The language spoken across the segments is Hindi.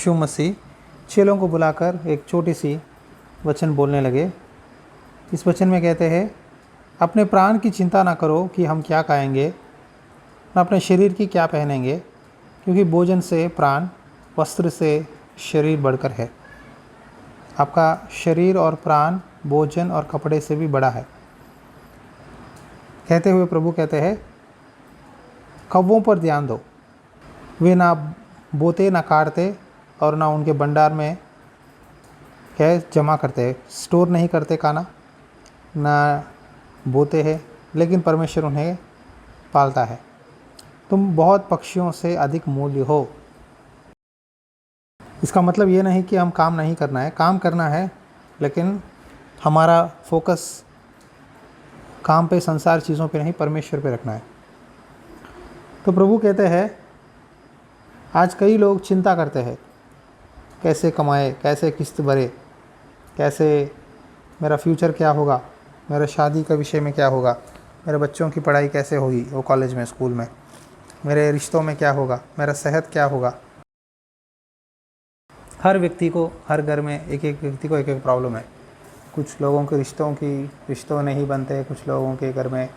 यीशु मसीह चेलों को बुलाकर एक छोटी सी वचन बोलने लगे। इस वचन में कहते हैं, अपने प्राण की चिंता ना करो कि हम क्या खाएंगे, न अपने शरीर की क्या पहनेंगे, क्योंकि भोजन से प्राण, वस्त्र से शरीर बढ़कर है। आपका शरीर और प्राण भोजन और कपड़े से भी बड़ा है। कहते हुए प्रभु कहते हैं, कौवों पर ध्यान दो, वे ना बोते ना काटते और ना उनके भंडार में क्या जमा करते, स्टोर नहीं करते खाना, ना बोते हैं, लेकिन परमेश्वर उन्हें पालता है। तुम बहुत पक्षियों से अधिक मूल्य हो। इसका मतलब ये नहीं कि हम काम नहीं करना है, काम करना है, लेकिन हमारा फोकस काम पे, संसार चीज़ों पे नहीं, परमेश्वर पे रखना है। तो प्रभु कहते हैं, आज कई लोग चिंता करते हैं, कैसे कमाए, कैसे किस्त भरे, कैसे मेरा फ्यूचर क्या होगा, मेरा शादी का विषय में क्या होगा, मेरे बच्चों की पढ़ाई कैसे होगी, वो कॉलेज में, स्कूल में, मेरे रिश्तों में क्या होगा, मेरा सेहत क्या होगा। हर व्यक्ति को, हर घर में एक एक व्यक्ति को एक एक प्रॉब्लम है। कुछ लोगों के रिश्तों नहीं बनते, कुछ लोगों के घर में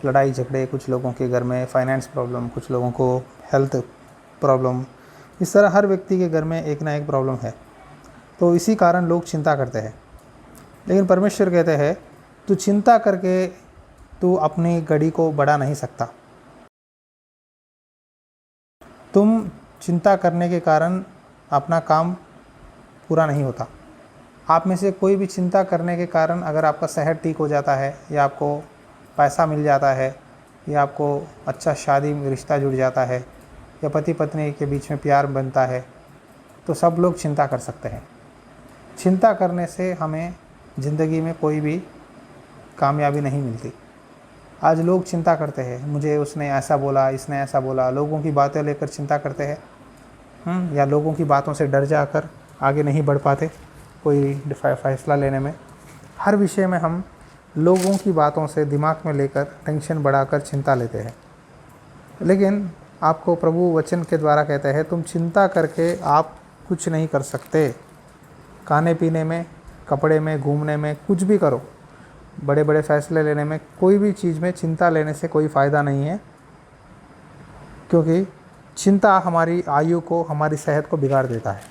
लड़ाई झगड़े, कुछ लोगों के घर में फाइनेंस प्रॉब्लम, कुछ लोगों को हेल्थ प्रॉब्लम। इस तरह हर व्यक्ति के घर में एक ना एक प्रॉब्लम है। तो इसी कारण लोग चिंता करते हैं। लेकिन परमेश्वर कहते हैं, तू चिंता करके तू अपनी घड़ी को बढ़ा नहीं सकता। तुम चिंता करने के कारण अपना काम पूरा नहीं होता। आप में से कोई भी चिंता करने के कारण अगर आपका सेहत ठीक हो जाता है, या आपको पैसा मिल जाता है, या आपको अच्छा शादी रिश्ता जुड़ जाता है, या पति पत्नी के बीच में प्यार बनता है, तो सब लोग चिंता कर सकते हैं। चिंता करने से हमें ज़िंदगी में कोई भी कामयाबी नहीं मिलती। आज लोग चिंता करते हैं, मुझे उसने ऐसा बोला, इसने ऐसा बोला, लोगों की बातें लेकर चिंता करते हैं, या लोगों की बातों से डर जाकर आगे नहीं बढ़ पाते कोई फैसला लेने में। हर विषय में हम लोगों की बातों से दिमाग में लेकर टेंशन बढ़ाकर चिंता लेते हैं। लेकिन आपको प्रभु वचन के द्वारा कहते हैं, तुम चिंता करके आप कुछ नहीं कर सकते। खाने पीने में, कपड़े में, घूमने में, कुछ भी करो, बड़े बड़े फैसले लेने में, कोई भी चीज़ में चिंता लेने से कोई फ़ायदा नहीं है, क्योंकि चिंता हमारी आयु को, हमारी सेहत को बिगाड़ देता है।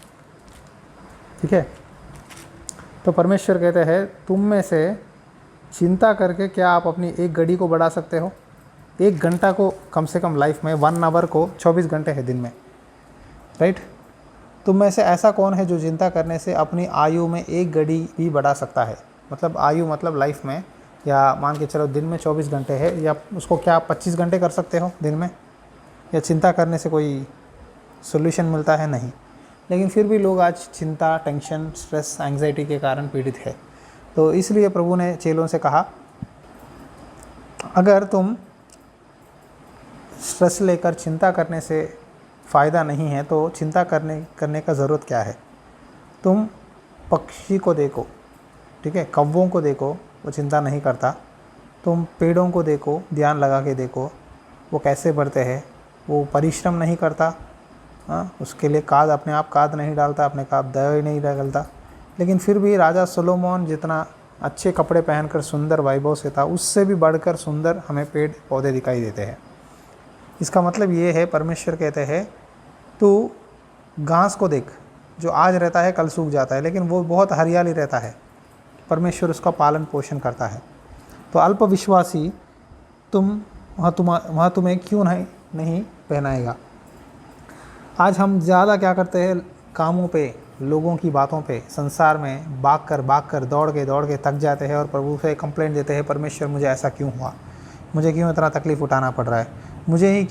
ठीक है। तो परमेश्वर कहते हैं, तुम में से चिंता करके क्या आप अपनी एक घड़ी को बढ़ा सकते हो? एक घंटा को कम से कम लाइफ में, 1 आवर को 24 घंटे है दिन में, राइट? तुम में से ऐसा कौन है जो चिंता करने से अपनी आयु में एक घड़ी भी बढ़ा सकता है? मतलब आयु मतलब लाइफ में, या मान के चलो दिन में 24 घंटे है, या उसको क्या आप 25 घंटे कर सकते हो दिन में? या चिंता करने से कोई सोल्यूशन मिलता है? नहीं। लेकिन फिर भी लोग आज चिंता, टेंशन, स्ट्रेस, एंग्जाइटी के कारण पीड़ित है। तो इसलिए प्रभु ने चेलों से कहा, अगर तुम स्ट्रेस लेकर चिंता करने से फ़ायदा नहीं है, तो चिंता करने का ज़रूरत क्या है? तुम पक्षी को देखो, ठीक है, कौवों को देखो, वो चिंता नहीं करता। तुम पेड़ों को देखो, ध्यान लगा के देखो, वो कैसे बढ़ते हैं, वो परिश्रम नहीं करता, उसके लिए अपने आप खाद नहीं डालता, अपने आप दवाई नहीं डालता। लेकिन फिर भी राजा सोलोमन जितना अच्छे कपड़े पहनकर सुंदर वैभव से था, उससे भी बढ़कर सुंदर हमें पेड़ पौधे दिखाई देते हैं। इसका मतलब ये है, परमेश्वर कहते हैं, तू घास को देख, जो आज रहता है कल सूख जाता है, लेकिन वो बहुत हरियाली रहता है। परमेश्वर उसका पालन पोषण करता है। तो अल्पविश्वासी वहाँ तुम्हें क्यों नहीं पहनाएगा? आज हम ज़्यादा क्या करते हैं, कामों पे, लोगों की बातों पे, संसार में भाग कर दौड़ के थक जाते हैं और प्रभु से कंप्लेंट देते हैं, परमेश्वर मुझे ऐसा क्यों हुआ, मुझे क्यों इतना तकलीफ़ उठाना पड़ रहा है, मुझे ही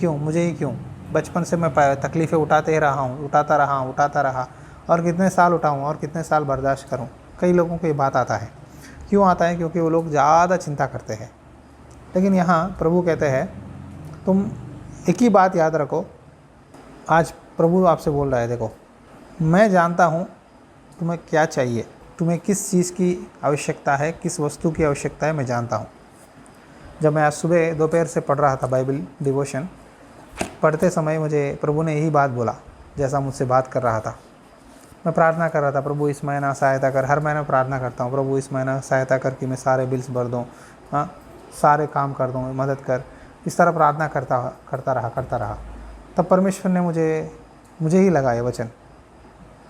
क्यों। बचपन से मैं तकलीफ़ें उठाता रहा, और कितने साल उठाऊँ और कितने साल बर्दाश्त करूँ। कई लोगों को ये बात आता है। क्यों आता है? क्योंकि वो लोग ज़्यादा चिंता करते हैं। लेकिन यहाँ प्रभु कहते हैं, तुम एक ही बात याद रखो। आज प्रभु आपसे बोल रहा है, देखो, मैं जानता हूँ तुम्हें क्या चाहिए, तुम्हें किस चीज़ की आवश्यकता है, किस वस्तु की आवश्यकता है, मैं जानता हूँ। जब मैं आज सुबह दोपहर से पढ़ रहा था बाइबल डिवोशन, पढ़ते समय मुझे प्रभु ने यही बात बोला, जैसा मुझसे बात कर रहा था। मैं प्रार्थना कर रहा था, प्रभु इस महीना सहायता कर। हर महीने प्रार्थना करता हूँ, प्रभु इस महीना सहायता कर कि मैं सारे बिल्स भर दूँ, हाँ, सारे काम कर दूँ, मदद कर। इस तरह प्रार्थना करता रहा। तब परमेश्वर ने मुझे ही लगा ये वचन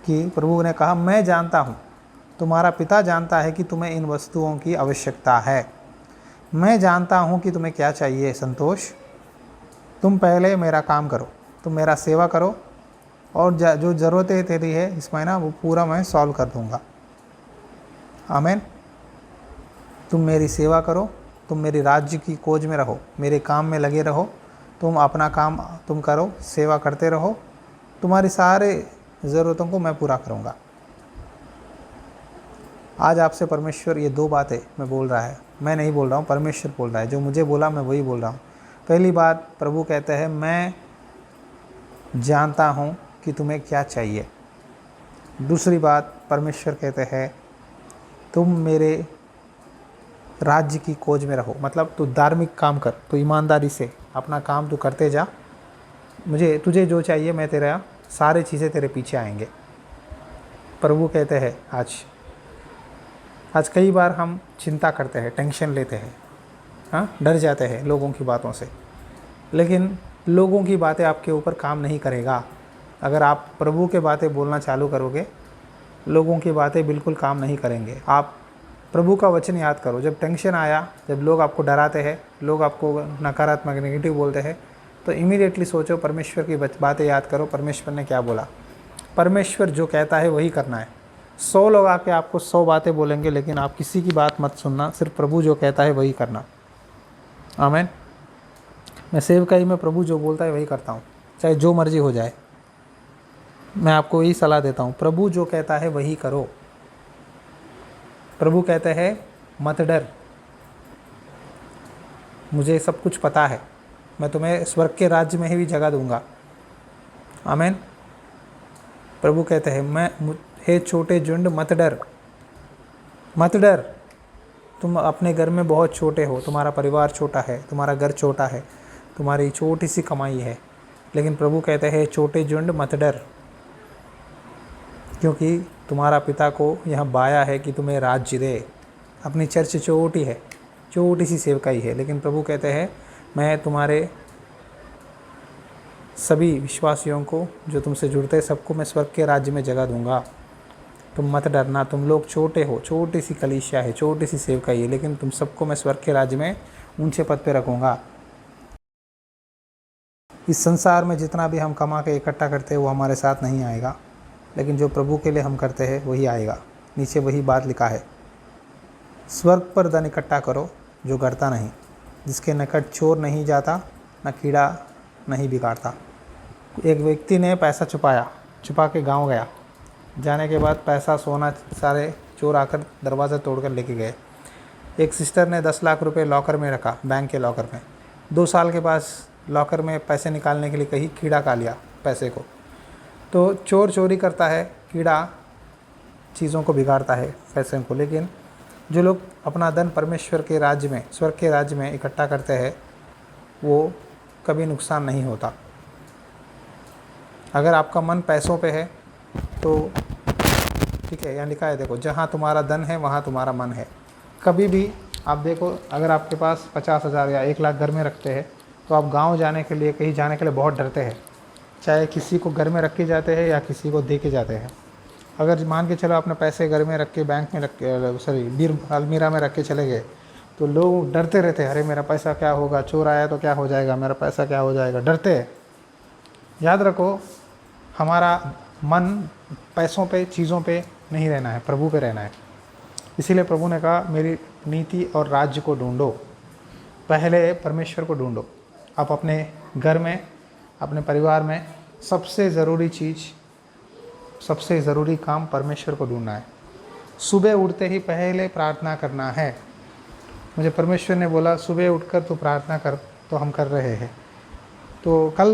कि प्रभु ने कहा, मैं जानता हूँ, तुम्हारा पिता जानता है कि तुम्हें इन वस्तुओं की आवश्यकता है। मैं जानता हूँ कि तुम्हें क्या चाहिए संतोष। तुम पहले मेरा काम करो, तुम मेरा सेवा करो, और जो ज़रूरतें तेरी है इस महीना वो पूरा मैं सॉल्व कर दूँगा। आमीन। तुम मेरी सेवा करो, तुम मेरी राज्य की खोज में रहो, मेरे काम में लगे रहो, तुम अपना काम तुम करो, सेवा करते रहो, तुम्हारी सारे ज़रूरतों को मैं पूरा करूँगा। आज आपसे परमेश्वर ये 2 बातें मैं बोल रहा है, मैं नहीं बोल रहा हूँ, परमेश्वर बोल रहा है। जो मुझे बोला मैं वही बोल रहा हूँ। पहली बात प्रभु कहते हैं, मैं जानता हूँ कि तुम्हें क्या चाहिए। दूसरी बात परमेश्वर कहते हैं, तुम मेरे राज्य की खोज में रहो। मतलब तू धार्मिक काम कर, तू ईमानदारी से अपना काम तू करते जा, तुझे जो चाहिए मैं तेरा सारी चीज़ें तेरे पीछे आएंगे। प्रभु कहते हैं आज कई बार हम चिंता करते हैं, टेंशन लेते हैं, हाँ, डर जाते हैं लोगों की बातों से। लेकिन लोगों की बातें आपके ऊपर काम नहीं करेगा। अगर आप प्रभु के बातें बोलना चालू करोगे, लोगों की बातें बिल्कुल काम नहीं करेंगे। आप प्रभु का वचन याद करो। जब टेंशन आया, जब लोग आपको डराते हैं, लोग आपको नकारात्मक नेगेटिव बोलते हैं, तो इमीडिएटली सोचो, परमेश्वर की बातें याद करो, परमेश्वर ने क्या बोला। परमेश्वर जो कहता है वही करना है। 100 लोग आके आपको 100 बातें बोलेंगे, लेकिन आप किसी की बात मत सुनना, सिर्फ प्रभु जो कहता है वही करना। आमीन। मैं सेवकाई में प्रभु जो बोलता है वही करता हूँ, चाहे जो मर्जी हो जाए। मैं आपको यही सलाह देता हूँ, प्रभु जो कहता है वही करो। प्रभु कहते हैं, मत डर, मुझे सब कुछ पता है, मैं तुम्हें स्वर्ग के राज्य में ही भी जगह दूंगा। आमीन। प्रभु कहते हैं, हे छोटे झुंड मत डर। तुम अपने घर में बहुत छोटे हो, तुम्हारा परिवार छोटा है, तुम्हारा घर छोटा है, तुम्हारी छोटी सी कमाई है, लेकिन प्रभु कहते हैं, छोटे झुंड मत डर, क्योंकि तुम्हारा पिता को यह बाया है कि तुम्हें राज्य दे। अपनी चर्च छोटी है, छोटी सी सेवकाई है, लेकिन प्रभु कहते हैं, मैं तुम्हारे सभी विश्वासियों को जो तुमसे जुड़ते हैं सबको मैं स्वर्ग के राज्य में जगह दूंगा। तुम मत डरना, तुम लोग छोटे हो, छोटी सी कलीसिया है, छोटी सी सेवकाई है, लेकिन तुम सबको मैं स्वर्ग के राज्य में ऊंचे पद पे रखूँगा। इस संसार में जितना भी हम कमा के इकट्ठा करते हैं वो हमारे साथ नहीं आएगा, लेकिन जो प्रभु के लिए हम करते हैं वही आएगा। नीचे वही बात लिखा है, स्वर्ग पर धन इकट्ठा करो जो गड़ता नहीं, जिसके निकट चोर नहीं जाता, न कीड़ा नहीं बिगाड़ता। एक व्यक्ति ने पैसा छुपा के गांव गया। जाने के बाद पैसा सोना सारे चोर आकर दरवाज़ा तोड़कर लेके गए। एक सिस्टर ने 10 लाख रुपए लॉकर में रखा, बैंक के लॉकर में। 2 साल के बाद लॉकर में पैसे निकालने के लिए कहीं कीड़ा खा लिया पैसे को। तो चोर चोरी करता है, कीड़ा चीज़ों को बिगाड़ता है, पैसे को। लेकिन जो लोग अपना धन परमेश्वर के राज्य में, स्वर्ग के राज्य में इकट्ठा करते हैं, वो कभी नुकसान नहीं होता। अगर आपका मन पैसों पे है तो ठीक है, यहाँ लिखा है, देखो, जहाँ तुम्हारा धन है वहाँ तुम्हारा मन है। कभी भी आप देखो, अगर आपके पास 50,000 या 1 लाख घर में रखते हैं, तो आप गांव जाने के लिए, कहीं जाने के लिए बहुत डरते हैं, चाहे किसी को घर में रख के जाते हैं या किसी को दे के जाते हैं। अगर मान के चलो आपने पैसे घर में रख के, बैंक में रख के, अलमीरा में रख के चले गए, तो लोग डरते रहते हैं, अरे मेरा पैसा क्या होगा, चोर आया तो क्या हो जाएगा, मेरा पैसा क्या हो जाएगा, डरते हैं। याद रखो, हमारा मन पैसों पे, चीज़ों पे नहीं रहना है, प्रभु पे रहना है। इसीलिए प्रभु ने कहा, मेरी नीति और राज्य को ढूंढो, पहले परमेश्वर को ढूंढो। आप अपने घर में, अपने परिवार में सबसे ज़रूरी चीज़, सबसे ज़रूरी काम परमेश्वर को ढूंढना है। सुबह उठते ही पहले प्रार्थना करना है। मुझे परमेश्वर ने बोला, सुबह उठकर तो प्रार्थना कर, तो हम कर रहे हैं। तो कल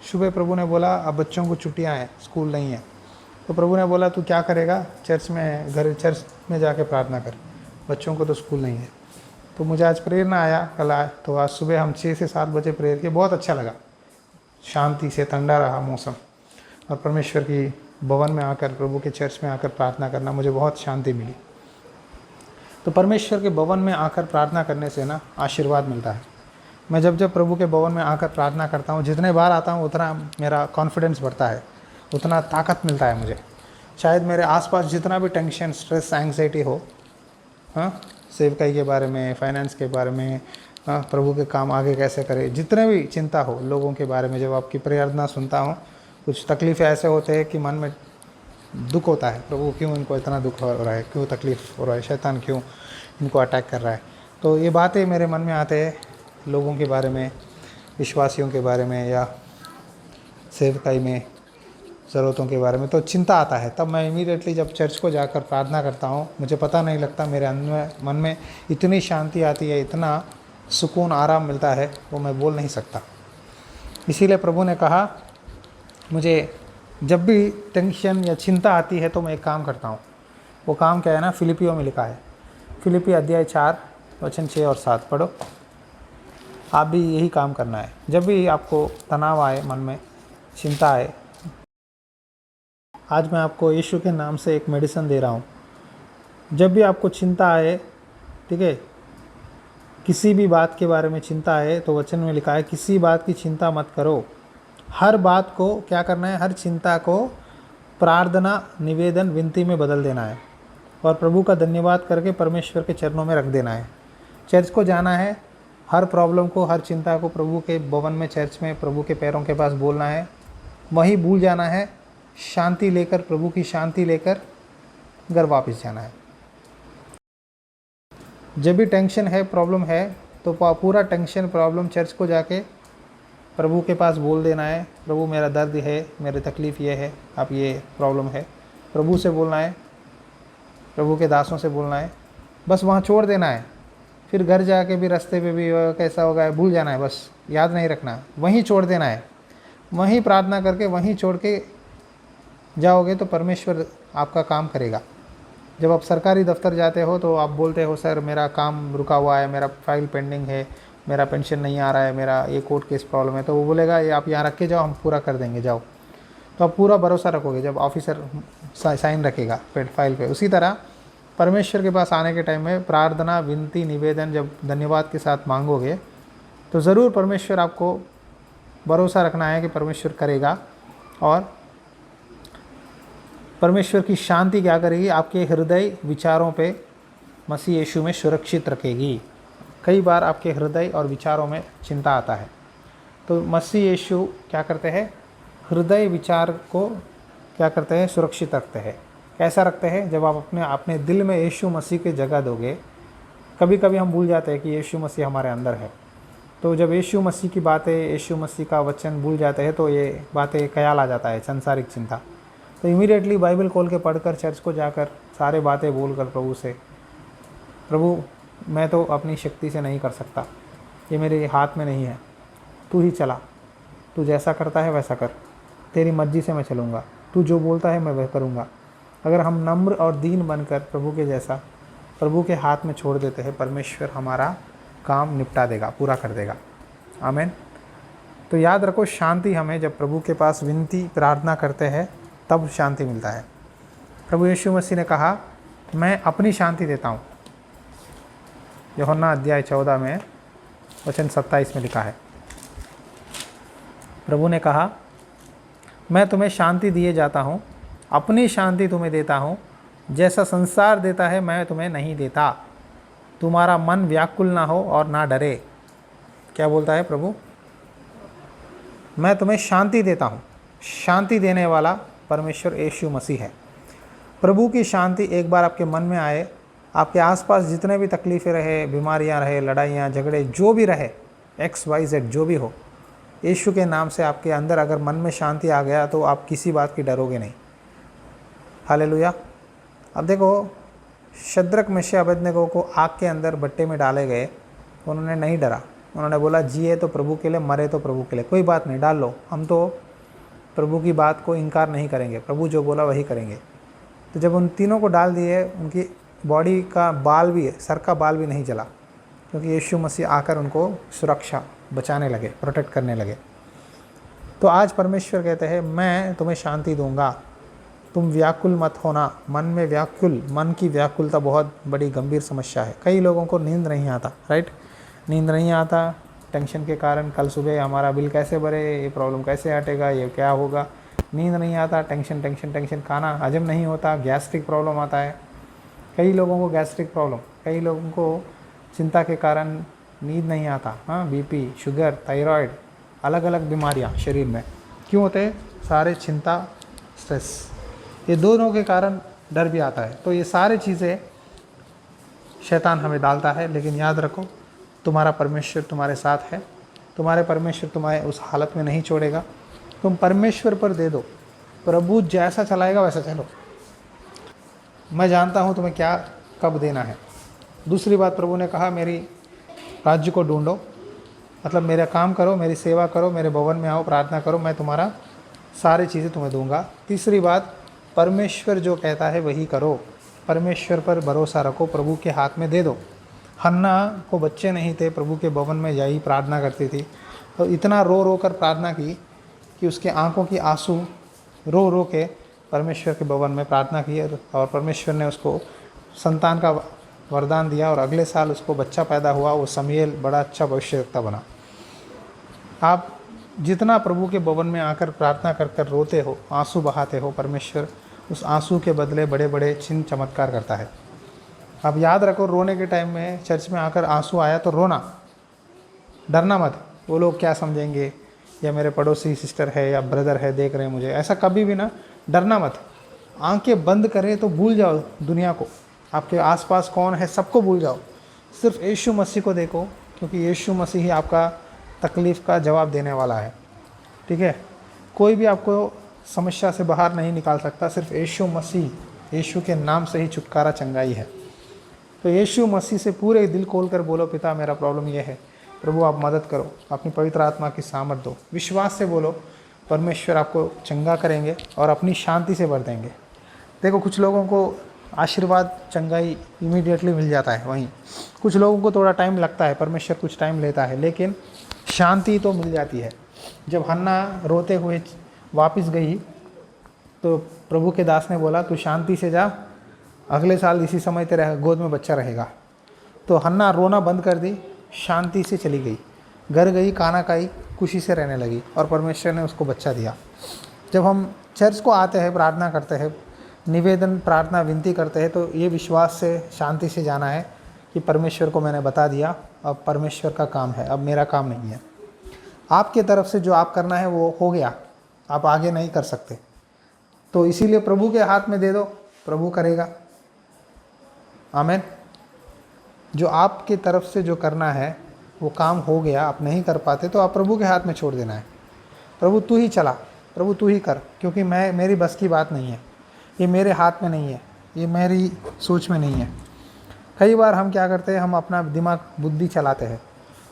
सुबह प्रभु ने बोला, अब बच्चों को छुट्टियां हैं, स्कूल नहीं है, तो प्रभु ने बोला, तू क्या करेगा, चर्च में जाके प्रार्थना कर, बच्चों को तो स्कूल नहीं है। तो मुझे आज प्रेरणा आया, कल आया, तो आज सुबह हम 6 से 7 बजे प्रेयर किए, बहुत अच्छा लगा, शांति से, ठंडा रहा मौसम, और परमेश्वर की भवन में आकर, प्रभु के चर्च में आकर प्रार्थना करना, मुझे बहुत शांति मिली। तो परमेश्वर के भवन में आकर प्रार्थना करने से ना आशीर्वाद मिलता है। मैं जब जब प्रभु के भवन में आकर प्रार्थना करता हूँ, जितने बार आता हूँ उतना मेरा कॉन्फिडेंस बढ़ता है, उतना ताकत मिलता है मुझे। शायद मेरे आसपास जितना भी टेंशन, स्ट्रेस, एंग्जाइटी हो, हाँ, सेवकाई के बारे में, फाइनेंस के बारे में, हाँ, प्रभु के काम आगे कैसे करें, जितने भी चिंता हो लोगों के बारे में, जब आपकी प्रार्थना सुनता हूँ, कुछ तकलीफ़ें ऐसे होते हैं कि मन में दुख होता है, प्रभु क्यों इनको इतना दुख हो रहा है, क्यों तकलीफ़ हो रहा है, शैतान क्यों इनको अटैक कर रहा है। तो ये बातें मेरे मन में आते हैं लोगों के बारे में, विश्वासियों के बारे में या सेवकाई में ज़रूरतों के बारे में, तो चिंता आता है। तब मैं इमीडिएटली जब चर्च को जाकर प्रार्थना करता हूँ, मुझे पता नहीं लगता, मेरे अंदर मन में इतनी शांति आती है, इतना सुकून, आराम मिलता है, वो मैं बोल नहीं सकता। इसीलिए प्रभु ने कहा, मुझे जब भी टेंशन या चिंता आती है तो मैं एक काम करता हूँ। वो काम क्या है ना, फिलिपियों में लिखा है। फिलिपी अध्याय 4 वचन 6 और 7 पढ़ो। आप भी यही काम करना है। जब भी आपको तनाव आए, मन में चिंता आए, आज मैं आपको यीशु के नाम से एक मेडिसिन दे रहा हूँ। जब भी आपको चिंता आए, ठीक है, किसी भी बात के बारे में चिंता आए, तो वचन में लिखा है किसी बात की चिंता मत करो, हर बात को क्या करना है, हर चिंता को प्रार्थना, निवेदन, विनती में बदल देना है और प्रभु का धन्यवाद करके परमेश्वर के चरणों में रख देना है। चर्च को जाना है, हर प्रॉब्लम को, हर चिंता को प्रभु के भवन में, चर्च में, प्रभु के पैरों के पास बोलना है, वहीं भूल जाना है, शांति लेकर, प्रभु की शांति लेकर घर वापस जाना है। जब भी टेंशन है, प्रॉब्लम है, तो पूरा टेंशन, प्रॉब्लम चर्च को जाके प्रभु के पास बोल देना है। प्रभु मेरा दर्द है, मेरी तकलीफ़ ये है, अब ये प्रॉब्लम है, प्रभु से बोलना है, प्रभु के दासों से बोलना है, बस वहाँ छोड़ देना है। फिर घर जाके भी रास्ते पे भी कैसा होगा भूल जाना है, बस याद नहीं रखना, वहीं छोड़ देना है। वहीं प्रार्थना करके वहीं छोड़ के जाओगे तो परमेश्वर आपका काम करेगा। जब आप सरकारी दफ्तर जाते हो तो आप बोलते हो, सर मेरा काम रुका हुआ है, मेरा फाइल पेंडिंग है, मेरा पेंशन नहीं आ रहा है, मेरा ये कोर्ट केस प्रॉब्लम है, तो वो बोलेगा ये आप यहाँ रख के जाओ, हम पूरा कर देंगे, जाओ। तो आप पूरा भरोसा रखोगे जब ऑफिसर साइन रखेगा फाइल पे। उसी तरह परमेश्वर के पास आने के टाइम में प्रार्थना, विनती, निवेदन जब धन्यवाद के साथ मांगोगे तो ज़रूर परमेश्वर, आपको भरोसा रखना है कि परमेश्वर करेगा। और परमेश्वर की शांति क्या करेगी, आपके हृदय विचारों पे मसीह यीशु में सुरक्षित रखेगी। कई बार आपके हृदय और विचारों में चिंता आता है, तो मसीह यीशु क्या करते हैं, हृदय विचार को क्या करते हैं, सुरक्षित रखते हैं। कैसा रखते हैं, जब आप अपने दिल में यीशु मसीह की जगह दोगे। कभी कभी हम भूल जाते हैं कि यीशु मसीह हमारे अंदर है, तो जब यीशु मसीह की बातें, यीशु मसीह का वचन भूल जाते हैं तो ये बातें ख्याल आ जाता है, संसारिक चिंता। तो इमीडिएटली बाइबल खोल के पढ़कर, चर्च को जाकर सारे बातें बोलकर प्रभु से, प्रभु मैं तो अपनी शक्ति से नहीं कर सकता, ये मेरे हाथ में नहीं है, तू ही चला, तू जैसा करता है वैसा कर, तेरी मर्जी से मैं चलूँगा, तू जो बोलता है मैं वह करूँगा। अगर हम नम्र और दीन बनकर प्रभु के जैसा प्रभु के हाथ में छोड़ देते हैं, परमेश्वर हमारा काम निपटा देगा, पूरा कर देगा। आमीन। तो याद रखो, शांति हमें जब प्रभु के पास विनती, प्रार्थना करते हैं तब शांति मिलता है। प्रभु यीशु मसीह ने कहा, मैं अपनी शांति देता हूँ। यूहन्ना अध्याय 14 में वचन 27 में लिखा है, प्रभु ने कहा, मैं तुम्हें शांति दिए जाता हूँ, अपनी शांति तुम्हें देता हूँ, जैसा संसार देता है मैं तुम्हें नहीं देता। तुम्हारा मन व्याकुल ना हो और ना डरे। क्या बोलता है प्रभु, मैं तुम्हें शांति देता हूँ। शांति देने वाला परमेश्वर यीशु मसीह है। प्रभु की शांति एक बार आपके मन में आए, आपके आसपास जितने भी तकलीफ़ें रहे, बीमारियां रहे, लड़ाइयाँ झगड़े जो भी रहे, XYZ जो भी हो, यीशु के नाम से आपके अंदर अगर मन में शांति आ गया तो आप किसी बात की डरोगे नहीं। हालेलुया। अब देखो, शद्रक, मेशक, अबेदनगो को आग के अंदर भट्टे में डाले गए, उन्होंने नहीं डरा। उन्होंने बोला, जिए तो प्रभु के लिए, मरे तो प्रभु के लिए, कोई बात नहीं, डाल लो, हम तो प्रभु की बात को इनकार नहीं करेंगे, प्रभु जो बोला वही करेंगे। तो जब उन तीनों को डाल दिए, उनकी बॉडी का बाल भी, सर का बाल भी नहीं जला, क्योंकि यीशु मसीह आकर उनको सुरक्षा बचाने लगे, प्रोटेक्ट करने लगे। तो आज परमेश्वर कहते हैं, मैं तुम्हें शांति दूंगा, तुम व्याकुल मत होना। मन में व्याकुल, मन की व्याकुलता बहुत बड़ी गंभीर समस्या है। कई लोगों को नींद नहीं आता, राइट, नींद नहीं आता टेंशन के कारण। कल सुबह हमारा बिल कैसे भरे, ये प्रॉब्लम कैसे हटेगा, ये क्या होगा, नींद नहीं आता, टेंशन टेंशन टेंशन, खाना हजम नहीं होता, गैस्ट्रिक प्रॉब्लम आता है। कई लोगों को गैस्ट्रिक प्रॉब्लम, कई लोगों को चिंता के कारण नींद नहीं आता। हाँ, बीपी, शुगर, थायराइड, अलग अलग बीमारियाँ शरीर में क्यों होते हैं? सारे चिंता, स्ट्रेस, ये दोनों के कारण डर भी आता है। तो ये सारी चीज़ें शैतान हमें डालता है। लेकिन याद रखो, तुम्हारा परमेश्वर तुम्हारे साथ है। तुम्हारे परमेश्वर तुम्हें उस हालत में नहीं छोड़ेगा। तुम परमेश्वर पर दे दो, प्रभु जैसा चलाएगा वैसा चलो। मैं जानता हूँ तुम्हें क्या कब देना है। दूसरी बात, प्रभु ने कहा मेरी राज्य को ढूंढो, मतलब मेरा काम करो, मेरी सेवा करो, मेरे भवन में आओ, प्रार्थना करो, मैं तुम्हारा सारी चीज़ें तुम्हें दूंगा। तीसरी बात, परमेश्वर जो कहता है वही करो। परमेश्वर पर भरोसा रखो, प्रभु के हाथ में दे दो। हन्ना को बच्चे नहीं थे, प्रभु के भवन में यही प्रार्थना करती थी, तो इतना रो रो कर प्रार्थना की कि उसके आंखों की आंसू रो रो के परमेश्वर के भवन में प्रार्थना की, और परमेश्वर ने उसको संतान का वरदान दिया, और अगले साल उसको बच्चा पैदा हुआ। वो समूएल बड़ा अच्छा भविष्यवक्ता बना। आप जितना प्रभु के भवन में आकर प्रार्थना कर कर रोते हो, आंसू बहाते हो, परमेश्वर उस आंसू के बदले बड़े बड़े चिन्ह चमत्कार करता है। अब याद रखो, रोने के टाइम में चर्च में आकर आंसू आया तो रोना, डरना मत, वो लोग क्या समझेंगे, या मेरे पड़ोसी सिस्टर है या ब्रदर है देख रहे हैं मुझे, ऐसा कभी भी ना, डरना मत। आंखें बंद करें तो भूल जाओ दुनिया को, आपके आसपास कौन है सबको भूल जाओ, सिर्फ यीशु मसीह को देखो, क्योंकि यीशु मसीह ही आपका तकलीफ़ का जवाब देने वाला है। ठीक है, कोई भी आपको समस्या से बाहर नहीं निकाल सकता, सिर्फ यीशु मसीह, यीशु के नाम से ही छुटकारा चंगाई है। तो यीशु मसीह से पूरे दिल खोल कर बोलो, पिता मेरा प्रॉब्लम ये है, प्रभु आप मदद करो, अपनी पवित्र आत्मा की सामर्थ दो। विश्वास से बोलो, परमेश्वर आपको चंगा करेंगे और अपनी शांति से भर देंगे। देखो, कुछ लोगों को आशीर्वाद, चंगाई इमीडिएटली मिल जाता है वहीं, कुछ लोगों को थोड़ा टाइम लगता है, परमेश्वर कुछ टाइम लेता है, लेकिन शांति तो मिल जाती है। जब हन्ना रोते हुए वापस गई तो प्रभु के दास ने बोला, तू शांति से जा, अगले साल इसी समय तेरे गोद में बच्चा रहेगा। तो हन्ना रोना बंद कर दी, शांति से चली गई, घर गई, खाना खाई, खुशी से रहने लगी, और परमेश्वर ने उसको बच्चा दिया। जब हम चर्च को आते हैं, प्रार्थना करते हैं, निवेदन, प्रार्थना, विनती करते हैं, तो ये विश्वास से, शांति से जाना है कि परमेश्वर को मैंने बता दिया, अब परमेश्वर का काम है, अब मेरा काम नहीं है। आपके तरफ से जो आप करना है वो हो गया, आप आगे नहीं कर सकते। तो इसीलिए प्रभु के हाथ में दे दो, प्रभु करेगा। आमीन। जो आपके तरफ से जो करना है वो काम हो गया, आप नहीं कर पाते तो आप प्रभु के हाथ में छोड़ देना है। प्रभु तू ही चला, प्रभु तू ही कर, क्योंकि मेरी बस की बात नहीं है, ये मेरे हाथ में नहीं है, ये मेरी सोच में नहीं है। कई बार हम क्या करते हैं, हम अपना दिमाग, बुद्धि चलाते हैं,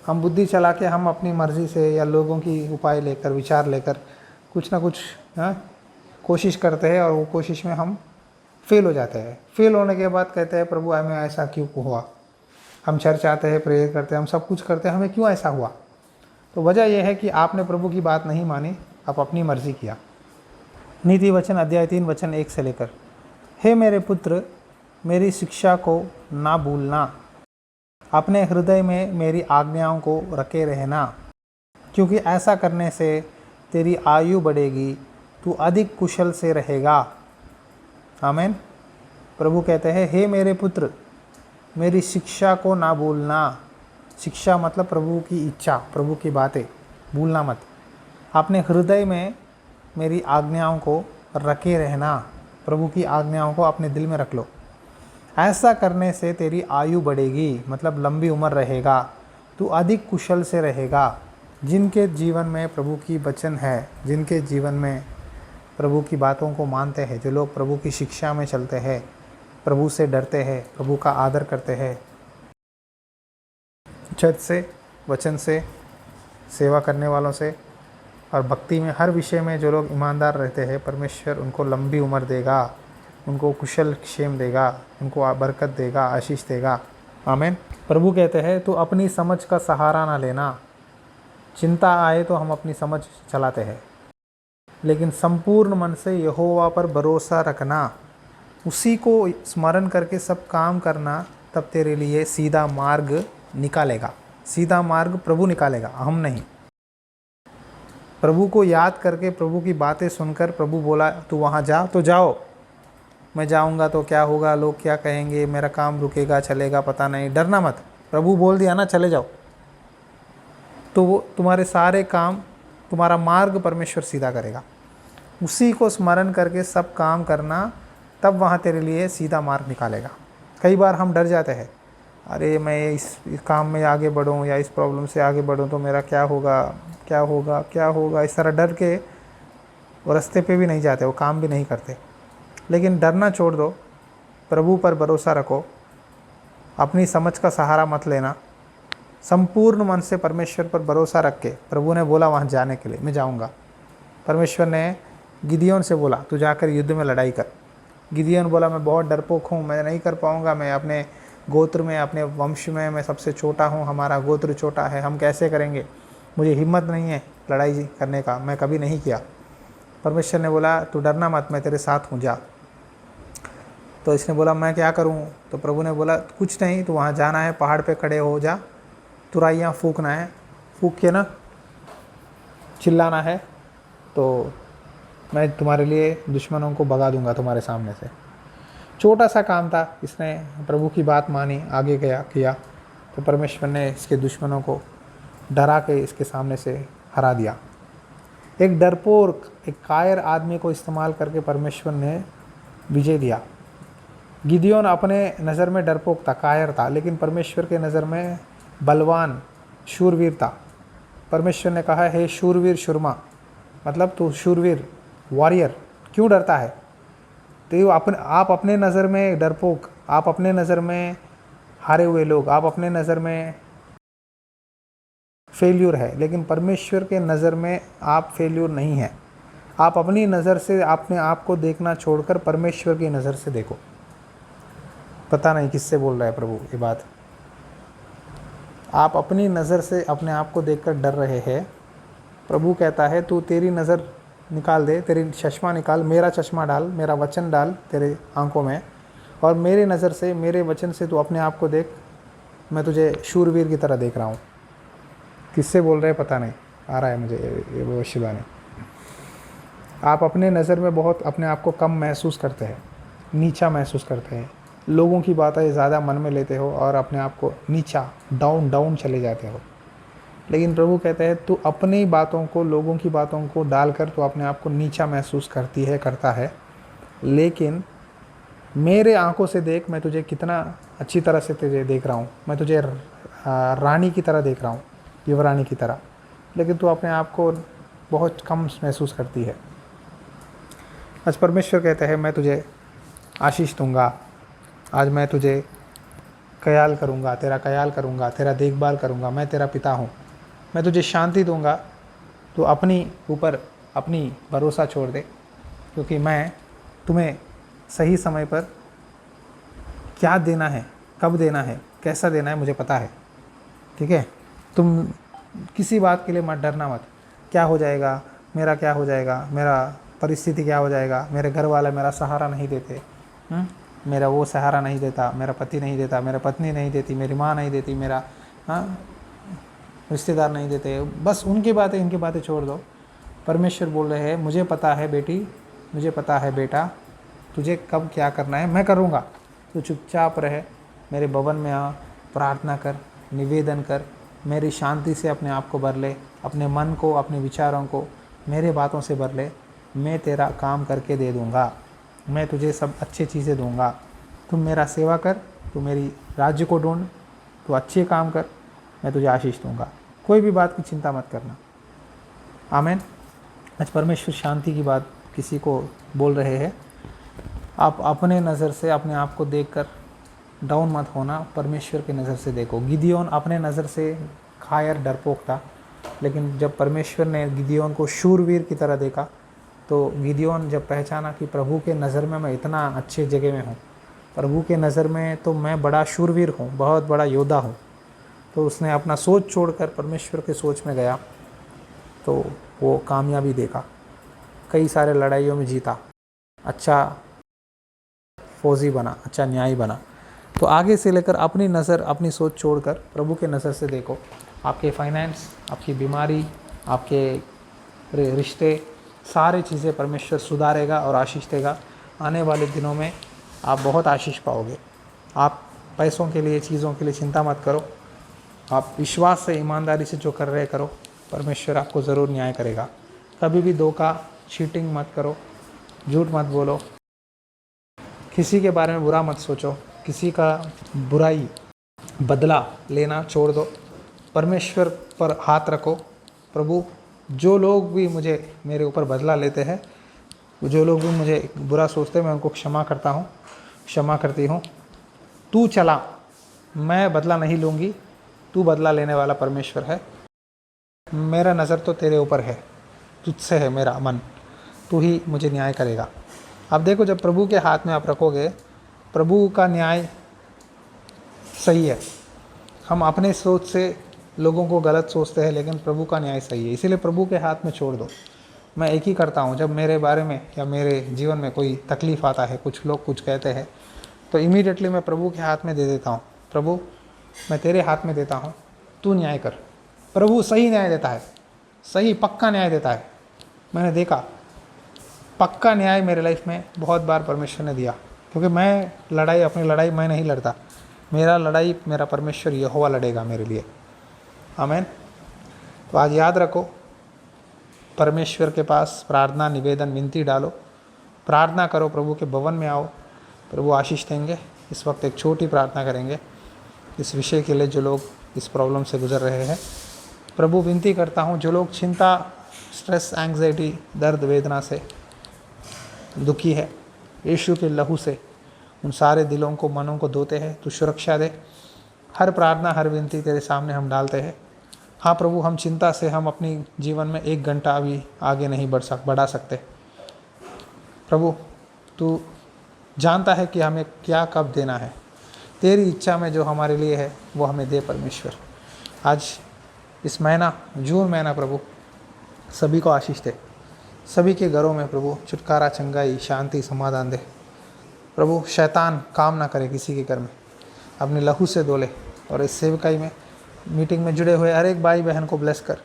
हम बुद्धि चला के हम अपनी मर्ज़ी से या लोगों की उपाय लेकर, विचार लेकर कुछ ना कुछ कोशिश करते हैं, और वो कोशिश में हम फेल हो जाते हैं। फेल होने के बाद कहते हैं, प्रभु हमें ऐसा क्यों हुआ। हम चर्च आते हैं, प्रेयर करते हैं, हम सब कुछ करते हैं, हमें क्यों ऐसा हुआ। तो वजह यह है कि आपने प्रभु की बात नहीं मानी, आप अपनी मर्ज़ी किया। नीति वचन अध्याय 3 वचन 1 से लेकर, हे मेरे पुत्र, मेरी शिक्षा को ना भूलना, अपने हृदय में मेरी आज्ञाओं को रखे रहना, क्योंकि ऐसा करने से तेरी आयु बढ़ेगी, तू अधिक कुशल से रहेगा। आमीन। प्रभु कहते हैं, हे मेरे पुत्र, मेरी शिक्षा को ना भूलना। शिक्षा मतलब प्रभु की इच्छा, प्रभु की बातें भूलना मत। अपने हृदय में मेरी आज्ञाओं को रखे रहना, प्रभु की आज्ञाओं को अपने दिल में रख लो। ऐसा करने से तेरी आयु बढ़ेगी, मतलब लंबी उम्र रहेगा, तू अधिक कुशल से रहेगा। जिनके जीवन में प्रभु की वचन है, जिनके जीवन में प्रभु की बातों को मानते हैं, जो लोग प्रभु की शिक्षा में चलते हैं, प्रभु से डरते हैं, प्रभु का आदर करते हैं, चर्च से, वचन से, सेवा करने वालों से और भक्ति में, हर विषय में जो लोग ईमानदार रहते हैं, परमेश्वर उनको लंबी उम्र देगा, उनको कुशल क्षेम देगा, उनको बरकत देगा, आशीष देगा। आमीन। प्रभु कहते हैं, तो अपनी समझ का सहारा ना लेना। चिंता आए तो हम अपनी समझ चलाते हैं, लेकिन संपूर्ण मन से यहोवा पर भरोसा रखना, उसी को स्मरण करके सब काम करना, तब तेरे लिए सीधा मार्ग निकालेगा। सीधा मार्ग प्रभु निकालेगा, हम नहीं। प्रभु को याद करके, प्रभु की बातें सुनकर, प्रभु बोला तू वहाँ जा तो जाओ, मैं जाऊँगा तो क्या होगा, लोग क्या कहेंगे, मेरा काम रुकेगा चलेगा पता नहीं, डरना मत। प्रभु बोल दिया ना चले जाओ, तो वो तुम्हारे सारे काम, तुम्हारा मार्ग परमेश्वर सीधा करेगा। उसी को स्मरण करके सब काम करना, तब वहाँ तेरे लिए सीधा मार्ग निकालेगा। कई बार हम डर जाते हैं, अरे मैं इस काम में आगे बढ़ूँ या इस प्रॉब्लम से आगे बढ़ूँ तो मेरा क्या होगा क्या होगा क्या होगा, इस तरह डर के वो रास्ते पे भी नहीं जाते, वो काम भी नहीं करते। लेकिन डरना छोड़ दो, प्रभु पर भरोसा रखो, अपनी समझ का सहारा मत लेना, संपूर्ण मन से परमेश्वर पर भरोसा रख के, प्रभु ने बोला वहाँ जाने के लिए, मैं जाऊँगा। परमेश्वर ने गिदियोन से बोला तू जाकर युद्ध में लड़ाई कर। गिदियोन बोला मैं बहुत डरपोक हूँ, मैं नहीं कर पाऊँगा, मैं अपने गोत्र में, अपने वंश में मैं सबसे छोटा हूँ, हमारा गोत्र छोटा है, हम कैसे करेंगे, मुझे हिम्मत नहीं है लड़ाई करने का, मैं कभी नहीं किया। परमेश्वर ने बोला तू डरना मत, मैं तेरे साथ हूँ, जा। तो इसने बोला मैं क्या करूँ, तो प्रभु ने बोला कुछ नहीं, तू वहाँ जाना है, पहाड़ पे खड़े हो जा, तुरैया फूंकना है, फूंक के ना चिल्लाना है, तो मैं तुम्हारे लिए दुश्मनों को भगा दूंगा तुम्हारे सामने से। छोटा सा काम था, इसने प्रभु की बात मानी, आगे गया किया, तो परमेश्वर ने इसके दुश्मनों को डरा के इसके सामने से हरा दिया। एक डरपोक, एक कायर आदमी को इस्तेमाल करके परमेश्वर ने विजय दिया। गिदियोन अपने नज़र में डरपोक था, कायर था, लेकिन परमेश्वर के नज़र में बलवान, शूरवीर था। परमेश्वर ने कहा हे शूरवीर शुरमा, मतलब तू शूरवीर, वॉरियर, क्यों डरता है। तो आप अपने नज़र में डरपोक, आप अपने नज़र में हारे हुए लोग, आप अपने नज़र में फेल्यूर है, लेकिन परमेश्वर के नज़र में आप फेल्यूर नहीं हैं। आप अपनी नज़र से अपने आप को देखना छोड़कर परमेश्वर की नज़र से देखो। पता नहीं किससे बोल रहा है प्रभु ये बात। आप अपनी नज़र से अपने आप को देखकर डर रहे हैं। प्रभु कहता है तू तेरी नज़र निकाल दे, तेरी चश्मा निकाल, मेरा चश्मा डाल, मेरा वचन डाल तेरे आंखों में, और मेरे नज़र से, मेरे वचन से तू अपने आप को देख, मैं तुझे शूरवीर की तरह देख रहा हूँ। किससे बोल रहे हैं पता नहीं, आ रहा है मुझे ये भविष्यवाणी। आप अपने नज़र में बहुत अपने आप को कम महसूस करते हैं, नीचा महसूस करते हैं, लोगों की बातें ज़्यादा मन में लेते हो और अपने आप को नीचा, डाउन चले जाते हो। लेकिन प्रभु कहते हैं तू अपनी बातों को, लोगों की बातों को डालकर तो अपने आप को नीचा महसूस करती है, करता है, लेकिन मेरे आंखों से देख, मैं तुझे कितना अच्छी तरह से तुझे देख रहा हूँ, मैं तुझे रानी की तरह देख रहा हूँ, युवरानी की तरह, लेकिन तू अपने आप को बहुत कम महसूस करती है। आज परमेश्वर कहते हैं मैं तुझे आशीष दूंगा, आज मैं तुझे ख्याल करूंगा, तेरा ख्याल करूंगा, तेरा देखभाल करूंगा, मैं तेरा पिता हूँ, मैं तुझे शांति दूंगा, तो अपनी ऊपर अपनी भरोसा छोड़ दे, क्योंकि मैं तुम्हें सही समय पर क्या देना है, कब देना है, कैसा देना है मुझे पता है। ठीक है, तुम किसी बात के लिए मत डरना मत, क्या हो जाएगा, मेरा क्या हो जाएगा, मेरा परिस्थिति क्या हो जाएगा, मेरे घर वाले मेरा सहारा नहीं देते, मेरा वो सहारा नहीं देता, मेरा पति नहीं देता, मेरा पत्नी नहीं देती, मेरी माँ नहीं देती, मेरा रिश्तेदार नहीं देते, बस उनकी बातें इनकी बातें छोड़ दो। परमेश्वर बोल रहे हैं मुझे पता है बेटी, मुझे पता है बेटा, तुझे कब क्या करना है मैं करूँगा, तू चुपचाप रहे, मेरे भवन में आ, प्रार्थना कर, निवेदन कर, मेरी शांति से अपने आप को भर ले, अपने मन को, अपने विचारों को मेरे बातों से भर ले, मैं तेरा काम करके दे दूँगा, मैं तुझे सब अच्छी चीज़ें दूँगा। तुम मेरा सेवा कर, तू मेरी राज्य को ढूंढ, तू अच्छे काम कर, मैं तुझे आशीष दूँगा, कोई भी बात की चिंता मत करना। आमीन। आज परमेश्वर शांति की बात किसी को बोल रहे हैं। आप अपने नज़र से अपने आप को देखकर डाउन मत होना, परमेश्वर की नज़र से देखो। गिदियोन अपने नज़र से कायर, डरपोक था, लेकिन जब परमेश्वर ने गिदियोन को शूरवीर की तरह देखा, तो गिदियोन जब पहचाना कि प्रभु के नज़र में मैं इतना अच्छे जगह में हूँ, प्रभु के नज़र में तो मैं बड़ा शूरवीर हूँ, बहुत बड़ा योद्धा हूँ, तो उसने अपना सोच छोड़कर परमेश्वर के सोच में गया, तो वो कामयाबी देखा। कई सारे लड़ाइयों में जीता, अच्छा फौजी बना, अच्छा न्यायी बना। तो आगे से लेकर अपनी नज़र, अपनी सोच छोड़कर प्रभु के नज़र से देखो। आपके फाइनेंस, आपकी बीमारी, आपके रिश्ते, सारी चीज़ें परमेश्वर सुधारेगा और आशीष देगा। आने वाले दिनों में आप बहुत आशीष पाओगे। आप पैसों के लिए, चीज़ों के लिए चिंता मत करो। आप विश्वास से, ईमानदारी से जो कर रहे करो, परमेश्वर आपको ज़रूर न्याय करेगा। कभी भी धोखा, चीटिंग मत करो, झूठ मत बोलो, किसी के बारे में बुरा मत सोचो, किसी का बुराई बदला लेना छोड़ दो, परमेश्वर पर हाथ रखो। प्रभु, जो लोग भी मेरे ऊपर बदला लेते हैं, जो लोग भी मुझे बुरा सोचते हैं, मैं उनको क्षमा करता हूँ, क्षमा करती हूँ। तू चला, मैं बदला नहीं लूँगी, तू बदला लेने वाला परमेश्वर है। मेरा नज़र तो तेरे ऊपर है, तुझसे है मेरा मन, तू ही मुझे न्याय करेगा। अब देखो, जब प्रभु के हाथ में आप रखोगे, प्रभु का न्याय सही है। हम अपने सोच से लोगों को गलत सोचते हैं, लेकिन प्रभु का न्याय सही है, इसीलिए प्रभु के हाथ में छोड़ दो। मैं एक ही करता हूँ, जब मेरे बारे में या मेरे जीवन में कोई तकलीफ़ आता है, कुछ लोग कुछ कहते हैं, तो इमीडिएटली मैं प्रभु के हाथ में दे देता हूँ। प्रभु, मैं तेरे हाथ में देता हूँ, तू न्याय कर। प्रभु सही न्याय देता है, सही पक्का न्याय देता है। मैंने देखा, पक्का न्याय मेरे लाइफ में बहुत बार परमेश्वर ने दिया, क्योंकि मैं अपनी लड़ाई मैं नहीं लड़ता, मेरा लड़ाई मेरा परमेश्वर यहोवा लड़ेगा मेरे लिए। आमीन। तो आज याद रखो, परमेश्वर के पास प्रार्थना, निवेदन, विनती डालो, प्रार्थना करो, प्रभु के भवन में आओ, प्रभु आशीष देंगे। इस वक्त एक छोटी प्रार्थना करेंगे इस विषय के लिए, जो लोग इस प्रॉब्लम से गुजर रहे हैं। प्रभु, विनती करता हूँ, जो लोग चिंता, स्ट्रेस, एंग्जाइटी, दर्द, वेदना से दुखी है, यीशु के लहू से उन सारे दिलों को, मनों को धोते हैं, तू सुरक्षा दे। हर प्रार्थना, हर विनती तेरे सामने हम डालते हैं। हाँ प्रभु, हम चिंता से हम अपनी जीवन में 1 घंटा भी आगे नहीं बढ़ा सकते। प्रभु, तू जानता है कि हमें क्या कब देना है। तेरी इच्छा में जो हमारे लिए है वो हमें दे परमेश्वर। आज इस महीना, जून महीना, प्रभु सभी को आशीष दे, सभी के घरों में प्रभु छुटकारा, चंगाई, शांति, समाधान दे। प्रभु, शैतान काम ना करे किसी के घर में, अपने लहू से धो ले। और इस सेवकाई में, मीटिंग में जुड़े हुए हर एक भाई बहन को ब्लेस कर।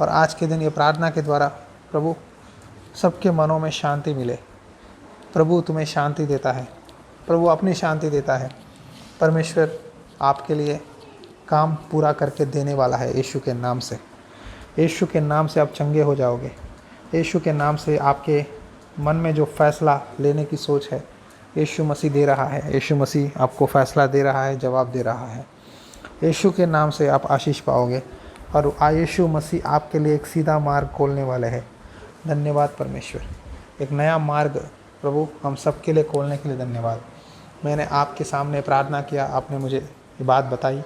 और आज के दिन ये प्रार्थना के द्वारा प्रभु सबके मनों में शांति मिले। प्रभु, तुम्हें शांति देता है, प्रभु अपनी शांति देता है। परमेश्वर आपके लिए काम पूरा करके देने वाला है यीशु के नाम से। यीशु के नाम से आप चंगे हो जाओगे। यीशु के नाम से आपके मन में जो फैसला लेने की सोच है, यीशु मसीह दे रहा है। यीशु मसीह आपको फैसला दे रहा है, जवाब दे रहा है। यीशु के नाम से आप आशीष पाओगे और यीशु मसीह आपके लिए एक सीधा मार्ग खोलने वाले हैं। धन्यवाद परमेश्वर, एक नया मार्ग प्रभु हम सबके लिए खोलने के लिए धन्यवाद। मैंने आपके सामने प्रार्थना किया, आपने मुझे ये बात बताई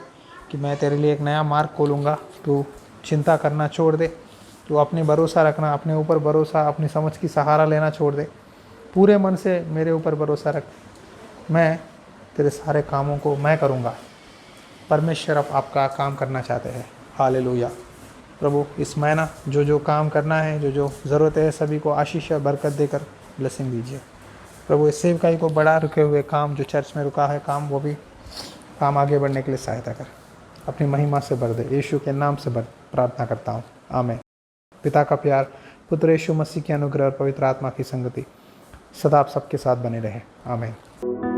कि मैं तेरे लिए एक नया मार्ग खोलूँगा। तू चिंता करना छोड़ दे, तू अपने भरोसा रखना, अपने ऊपर भरोसा, अपनी समझ की सहारा लेना छोड़ दे। पूरे मन से मेरे ऊपर भरोसा रख, मैं तेरे सारे कामों को मैं करूँगा। परमेश्वर अब आपका काम करना चाहते हैं। हालेलुया। प्रभु, इस महीना जो काम करना है, जो ज़रूरत है, सभी को आशीष और बरकत देकर ब्लेसिंग दीजिए। प्रभु, इस सेवकाई को बढ़ा रुके हुए काम, जो चर्च में रुका है काम, वो भी काम आगे बढ़ने के लिए सहायता कर, अपनी महिमा से भर दे। यीशु के नाम से प्रार्थना करता हूँ, आमीन। पिता का प्यार, पुत्र यीशु मसीह की अनुग्रह और पवित्र आत्मा की संगति सदा आप सबके साथ बने रहे, आमीन।